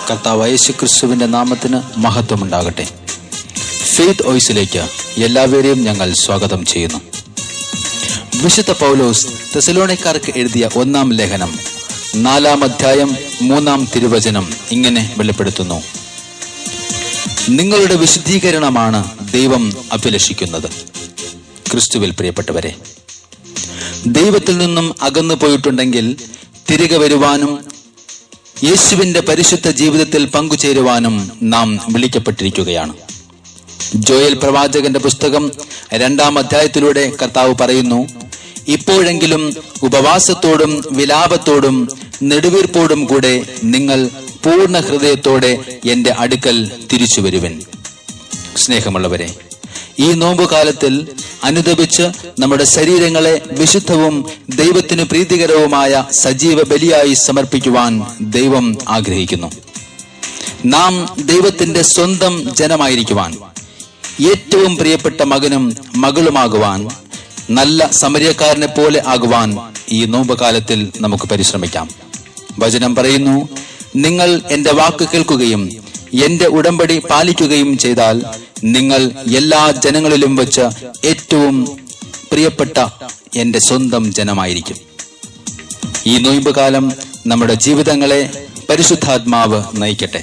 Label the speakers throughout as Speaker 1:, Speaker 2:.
Speaker 1: കർത്താവ് യേശുക്രിസ്തുവിന്റെ നാമത്തിന് മഹത്വമുണ്ടാകട്ടെ. ഫെയ്ത്ത് വോയിസിലേക്ക് എല്ലാവരെയും ഞങ്ങൾ സ്വാഗതം ചെയ്യുന്നു. വിശുദ്ധ പൗലോസ് തെസലോനിക്കർക്ക് എഴുതിയ 1-ാം ലേഖനം 4-ാം അധ്യായം 3-ാം തിരുവചനം ഇങ്ങനെ വെളിപ്പെടുത്തുന്നു: നിങ്ങളുടെ വിശുദ്ധീകരണമാണ് ദൈവം അഭിലഷിക്കുന്നത്. ക്രിസ്തുവിൽ പ്രിയപ്പെട്ടവരെ, ദൈവത്തിൽ നിന്നും അകന്നു പോയിട്ടുണ്ടെങ്കിൽ തിരികെ വരുവാനും യേശുവിന്റെ പരിശുദ്ധ ജീവിതത്തിൽ പങ്കുചേരുവാനും നാം വിളിക്കപ്പെട്ടിരിക്കുകയാണ്. ജോയൽ പ്രവാചകന്റെ പുസ്തകം 2-ാം അധ്യായത്തിലൂടെ കർത്താവ് പറയുന്നു: ഇപ്പോഴെങ്കിലും ഉപവാസത്തോടും വിലാപത്തോടും നെടുവീർപ്പോടും കൂടെ നിങ്ങൾ പൂർണ്ണ ഹൃദയത്തോടെ എന്റെ അടുക്കൽ തിരിച്ചു വരുവിൻ. സ്നേഹമുള്ളവരെ, ഈ നോമ്പുകാലത്തിൽ അനുദപിച്ച് നമ്മുടെ ശരീരങ്ങളെ വിശുദ്ധവും ദൈവത്തിന് പ്രീതികരവുമായ സജീവ ബലിയായി സമർപ്പിക്കുവാൻ ദൈവം ആഗ്രഹിക്കുന്നു. നാം ദൈവത്തിന്റെ സ്വന്തം ജനമായിരിക്കുവാൻ, ഏറ്റവും പ്രിയപ്പെട്ട മകനും മകളുമാകുവാൻ, നല്ല സമരിയക്കാരനെ പോലെ ആകുവാൻ ഈ നോമ്പുകാലത്തിൽ നമുക്ക് പരിശ്രമിക്കാം. വചനം പറയുന്നു: നിങ്ങൾ എന്റെ വാക്ക് കേൾക്കുകയും എന്റെ ഉടമ്പടി പാലിക്കുകയും ചെയ്താൽ നിങ്ങൾ എല്ലാ ജനങ്ങളിലും വെച്ച് ഏറ്റവും പ്രിയപ്പെട്ട എന്റെ സ്വന്തം ജനമായിരിക്കും. ഈ നോമ്പുകാലം നമ്മുടെ ജീവിതങ്ങളെ പരിശുദ്ധാത്മാവ് നയിക്കട്ടെ.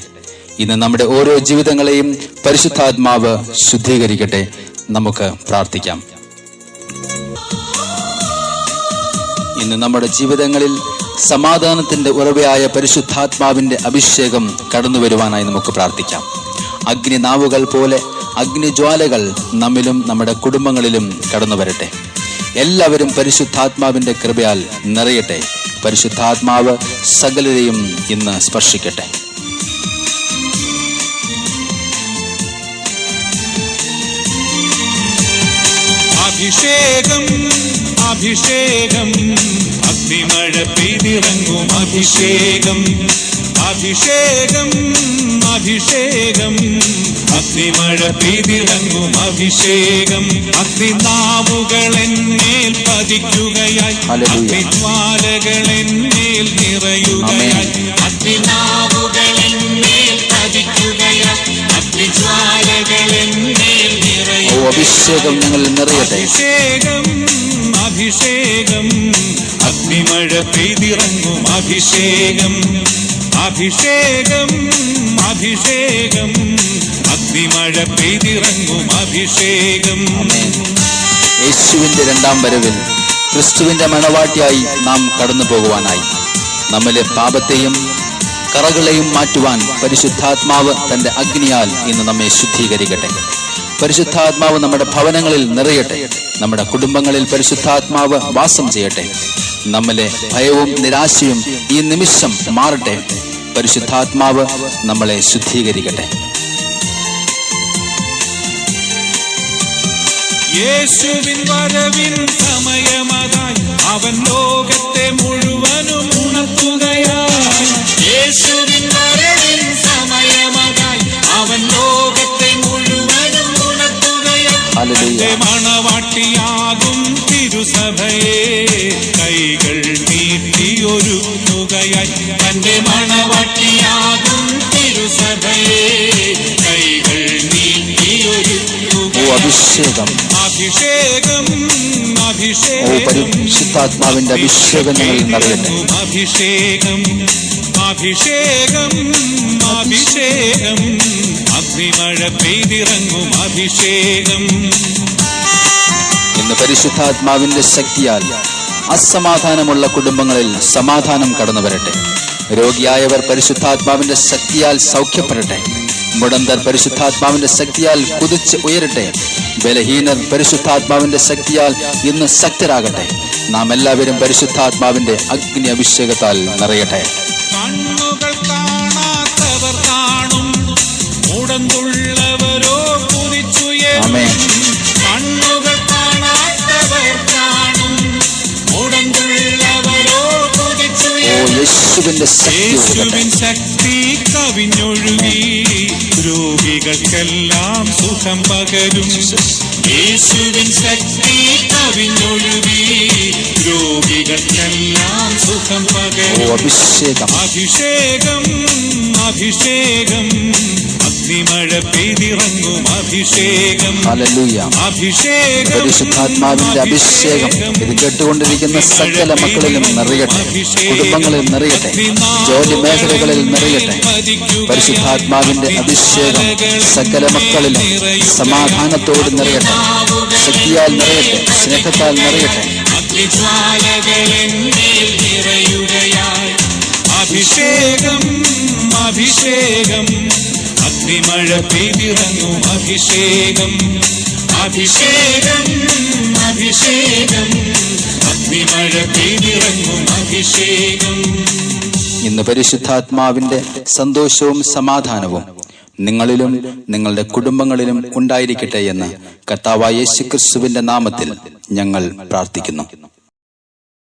Speaker 1: ഇന്ന് നമ്മുടെ ഓരോ ജീവിതങ്ങളെയും പരിശുദ്ധാത്മാവ് ശുദ്ധീകരിക്കട്ടെ. നമുക്ക് പ്രാർത്ഥിക്കാം. ഇന്ന് നമ്മുടെ ജീവിതങ്ങളിൽ സമാധാനത്തിന്റെ ഉറവയായ പരിശുദ്ധാത്മാവിന്റെ അഭിഷേകം കടന്നു വരുവാനായി നമുക്ക് പ്രാർത്ഥിക്കാം. അഗ്നിനാവുകൾ പോലെ അഗ്നിജ്വാലകൾ നമ്മിലും നമ്മുടെ കുടുംബങ്ങളിലും കടന്നു വരട്ടെ. എല്ലാവരും പരിശുദ്ധാത്മാവിന്റെ കൃപയാൽ നിറയട്ടെ. പരിശുദ്ധാത്മാവ് സകലരെയും ഇന്ന് സ്പർശിക്കട്ടെ.
Speaker 2: അഭിഷേകം അഭിഷേകം അഗ്നിമഴ പെയ്തിറങ്ങും. അഭിഷേകം അഭിഷേകം അഭിഷേകം അഗ്നിമഴ പെയ്തിറങ്ങും. അഭിഷേകം അഗ്നിനാവുകൾ എന്മേൽ പതിക്കുകയായി, അഗ്നിജ്വാലകൾ എന്മേൽ നിറയുകയായി. അഗ്നിനാവുകൾ എന്മേൽ പതിക്കുകയായി, അഗ്നിജ്വാലകൾ എന്മേൽ നിറയുകയായി.
Speaker 1: അഭിഷേകം ഞങ്ങൾ നിറയട്ടെ.
Speaker 2: അഭിഷേകം അഭിഷേകം അഗ്നിമഴ പെയ്തിറങ്ങും. അഭിഷേകം അഭിഷേകം അഭിഷേകം അഗ്നിമഴ പെയ്തിറങ്ങും. അഭിഷേകം.
Speaker 1: യേശുവിന്റെ 2-ാം വരവിൽ ക്രിസ്തുവിന്റെ മണവാട്ടിയായി നാം കടന്നു പോകുവാനായി നമ്മിലെ പാപത്തെയും കറകളെയും മാറ്റുവാൻ പരിശുദ്ധാത്മാവ് തന്റെ അഗ്നിയാൽ ഇന്ന് നമ്മെ ശുദ്ധീകരിക്കട്ടെ. പരിശുദ്ധാത്മാവ് നമ്മുടെ ഭവനങ്ങളിൽ നിറയട്ടെ. നമ്മുടെ കുടുംബങ്ങളിൽ പരിശുദ്ധാത്മാവ് വാസം ചെയ്യട്ടെ. നമ്മിലെ ഭയവും നിരാശയും ഈ നിമിഷം മാറട്ടെ. പരിശുദ്ധാത്മാവ് നമ്മളെ ശുദ്ധീകരിക്കട്ടെ.
Speaker 2: യേശുവിൻ വരവിൻ സമയമതായി അവൻ ലോകത്തെ മുഴുവനും ഉണർത്തുകയായി. യേശുവിൻ വരവിൻ സമയമതായി അവൻ ലോകത്തെ മുഴുവനും ഉണർത്തുകയായി. തന്റെ മണവാട്ടിയാകും തിരുസഭയെ കൈകൾ നീട്ടിയൊരുക്കുകയായി. തന്റെ മണവാട്ടിയാകും തിരുസഭയെ കൈകൾ നീട്ടിയൊരുക്കുകയായി.
Speaker 1: അഭിഷേകം
Speaker 2: അഭിഷേകം അഭിഷേകം
Speaker 1: പരിശുദ്ധാത്മാവിന്റെ അഭിഷേകം നിറയട്ടെ.
Speaker 2: അഭിഷേകം അഭിഷേകം അഭിഷേകം അഗ്നിമഴ പെയ്തിറങ്ങും. അഭിഷേകം.
Speaker 1: ഇന്ന് പരിശുദ്ധാത്മാവിന്റെ ശക്തിയാൽ അസമാധാനമുള്ള കുടുംബങ്ങളിൽ സമാധാനം കടന്നു വരട്ടെ. രോഗിയായവർ പരിശുദ്ധാത്മാവിന്റെ ശക്തിയാൽ സൗഖ്യപ്പെടട്ടെ. മുടന്തർ പരിശുദ്ധാത്മാവിന്റെ ശക്തിയാൽ കുതിച്ച് ഉയരട്ടെ. ബലഹീനർ പരിശുദ്ധാത്മാവിന്റെ ശക്തിയാൽ ഇന്ന് ശക്തരാകട്ടെ. നാം എല്ലാവരും പരിശുദ്ധാത്മാവിന്റെ അഗ്നി അഭിഷേകത്താൽ നിറയട്ടെ.
Speaker 2: കണ്ണുകൾ കാണാത്തവർ കാണും, മുടന്തുള്ളവരോ കുതിച്ചുയരും. കണ്ണുകൾ കാണാത്തവർ കാണും, മുടന്തുള്ളവരോ കുതിച്ചുയരും. യേശുവിൻ ശക്തി കവിഞ്ഞൊഴുകി രോഗികൾക്കെല്ലാം സുഖം പകരും. യേശുവിൻ ശക്തി കവിഞ്ഞൊഴുകി രോഗികൾക്കെല്ലാം സുഖം പകരും. പകരും
Speaker 1: അഭിഷേകം,
Speaker 2: അഭിഷേകം അഭിഷേകം അഗ്നിമഴ പെയ്തിറങ്ങും അഭിഷേകം.
Speaker 1: ഹല്ലേലൂയ.
Speaker 2: അഭിഷേകം
Speaker 1: പരിശുദ്ധാത്മാവിന്റെ അഭിഷേകം ഇത് കേട്ടുകൊണ്ടിരിക്കുന്ന സകല മക്കളിലും നിറയട്ടെ, കുടുംബങ്ങളിൽ നിറയട്ടെ, ജോലി മേഖലകളിൽ നിറയട്ടെ. പരിശുദ്ധാത്മാവിന്റെ അഭിഷേകം സകല മക്കളിലും സമാധാനത്തോട് നിറയട്ടെ, ശക്തിയാൽ നിറയട്ടെ, സ്നേഹത്താൽ നിറയട്ടെ.
Speaker 2: അഭിഷേകം അഭിഷേകം അഗ്നിമഴ പെയ്തിറങ്ങും അഭിഷേകം. അഭിഷേകം അഭിഷേകം അഗ്നിമഴ പെയ്തിറങ്ങും അഭിഷേകം.
Speaker 1: ഇന്ന് പരിശുദ്ധാത്മാവിന്റെ സന്തോഷവും സമാധാനവും നിങ്ങളിലും നിങ്ങളുടെ കുടുംബങ്ങളിലും ഉണ്ടായിരിക്കട്ടെ എന്ന് കർത്താവായ യേശുക്രിസ്തുവിന്റെ നാമത്തിൽ ഞങ്ങൾ പ്രാർത്ഥിക്കുന്നു.